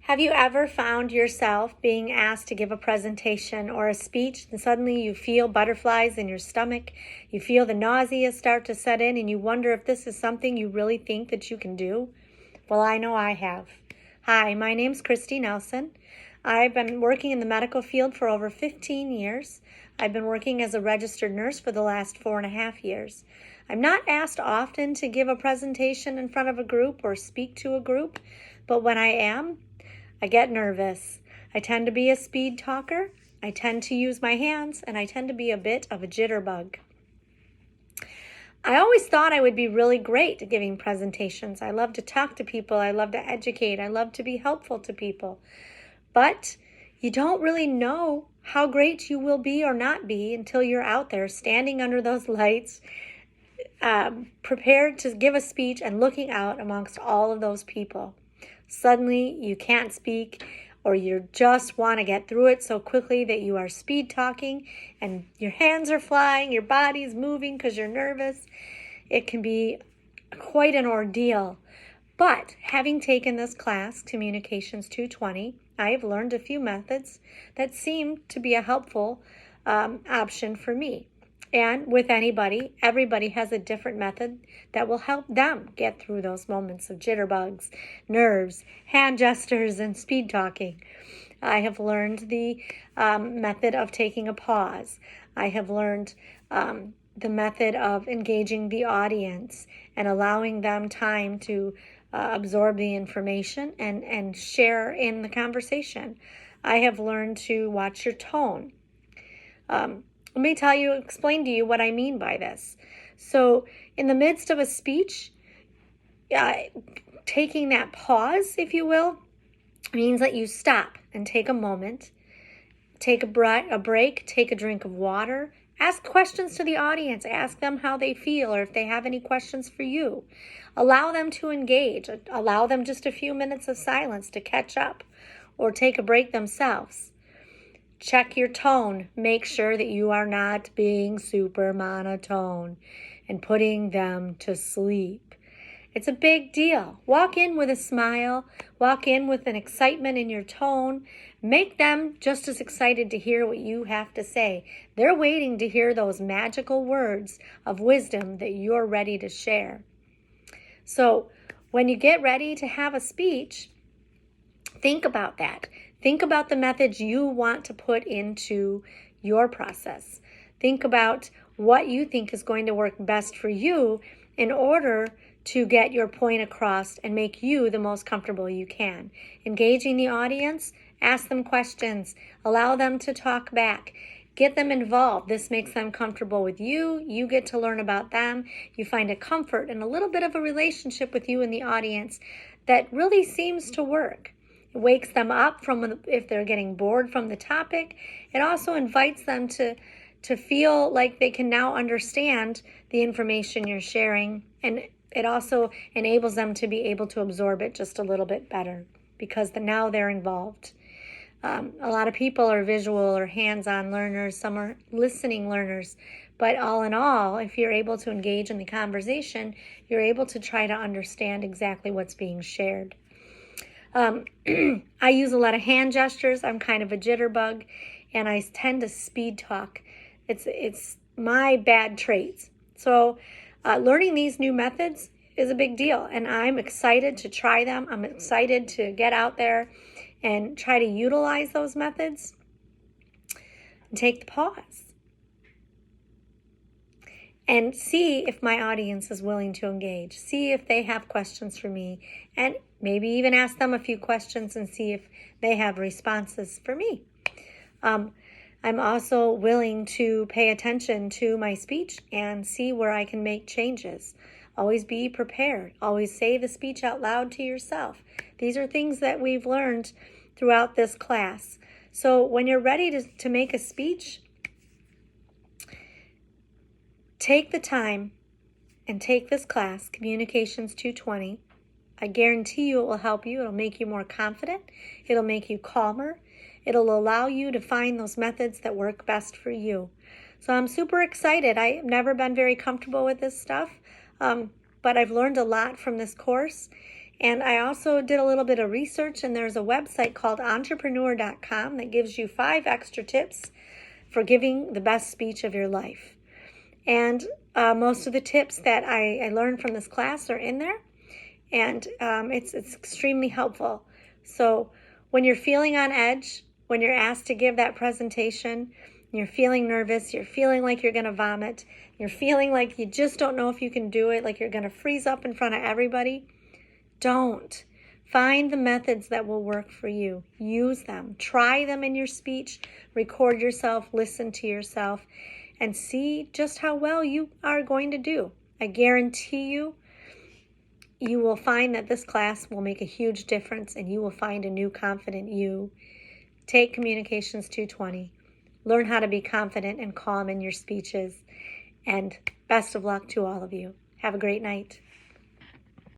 Have you ever found yourself being asked to give a presentation or a speech and suddenly you feel butterflies in your stomach, you feel the nausea start to set in, and you wonder if this is something you really think that you can do? Well, I know I have. Hi, my name's Christy Nelson. I've been working in the medical field for over 15 years. I've been working as a registered nurse for the last 4.5 years. I'm not asked often to give a presentation in front of a group or speak to a group, but when I am, I get nervous. I tend to be a speed talker. I tend to use my hands, and I tend to be a bit of a jitterbug. I always thought I would be really great at giving presentations. I love to talk to people. I love to educate. I love to be helpful to people. But you don't really know how great you will be or not be until you're out there standing under those lights, prepared to give a speech and looking out amongst all of those people. Suddenly you can't speak, or you just want to get through it so quickly that you are speed talking and your hands are flying, your body's moving because you're nervous. It can be quite an ordeal. But having taken this class, Communications 220, I have learned a few methods that seem to be a helpful option for me. And with anybody, everybody has a different method that will help them get through those moments of jitterbugs, nerves, hand gestures, and speed talking. I have learned the method of taking a pause. I have learned the method of engaging the audience and allowing them time to absorb the information and share in the conversation. I have learned to watch your tone. Let me explain to you what I mean by this. So in the midst of a speech, taking that pause, if you will, means that you stop and take a moment, take a break, take a drink of water, ask questions to the audience, ask them how they feel or if they have any questions for you. Allow them to engage, allow them just a few minutes of silence to catch up or take a break themselves. Check your tone. Make sure that you are not being super monotone and putting them to sleep. It's a big deal. Walk in with a smile. Walk in with an excitement in your tone. Make them just as excited to hear what you have to say. They're waiting to hear those magical words of wisdom that you're ready to share. So when you get ready to have a speech, think about that. Think about the methods you want to put into your process. Think about what you think is going to work best for you in order to get your point across and make you the most comfortable you can. Engaging the audience, ask them questions, allow them to talk back. Get them involved. This makes them comfortable with you. You get to learn about them. You find a comfort and a little bit of a relationship with you and the audience that really seems to work. It wakes them up from if they're getting bored from the topic. It also invites them to feel like they can now understand the information you're sharing, and it also enables them to be able to absorb it just a little bit better because now they're involved. A lot of people are visual or hands-on learners. Some are listening learners. But all in all, if you're able to engage in the conversation, you're able to try to understand exactly what's being shared. I use a lot of hand gestures. I'm kind of a jitterbug, and I tend to speed talk. It's my bad traits. So learning these new methods is a big deal, and I'm excited to try them. I'm excited to get out there and try to utilize those methods and take the pause and see if my audience is willing to engage, see if they have questions for me, and maybe even ask them a few questions and see if they have responses for me. I'm also willing to pay attention to my speech and see where I can make changes. Always be prepared. Always say the speech out loud to yourself. These are things that we've learned throughout this class. So when you're ready to make a speech, take the time and take this class, Communications 220. I guarantee you it will help you. It'll make you more confident. It'll make you calmer. It'll allow you to find those methods that work best for you. So I'm super excited. I've never been very comfortable with this stuff, but I've learned a lot from this course, And I also did a little bit of research, and there's a website called entrepreneur.com that gives you 5 extra tips for giving the best speech of your life. And most of the tips that I learned from this class are in there, and it's extremely helpful. So when you're feeling on edge, when you're asked to give that presentation, you're feeling nervous, you're feeling like you're going to vomit, you're feeling like you just don't know if you can do it, like you're going to freeze up in front of everybody, don't. Find the methods that will work for you. Use them. Try them in your speech. Record yourself. Listen to yourself. And see just how well you are going to do. I guarantee you, you will find that this class will make a huge difference, and you will find a new confident you. Take Communications 220. Learn how to be confident and calm in your speeches. And best of luck to all of you. Have a great night.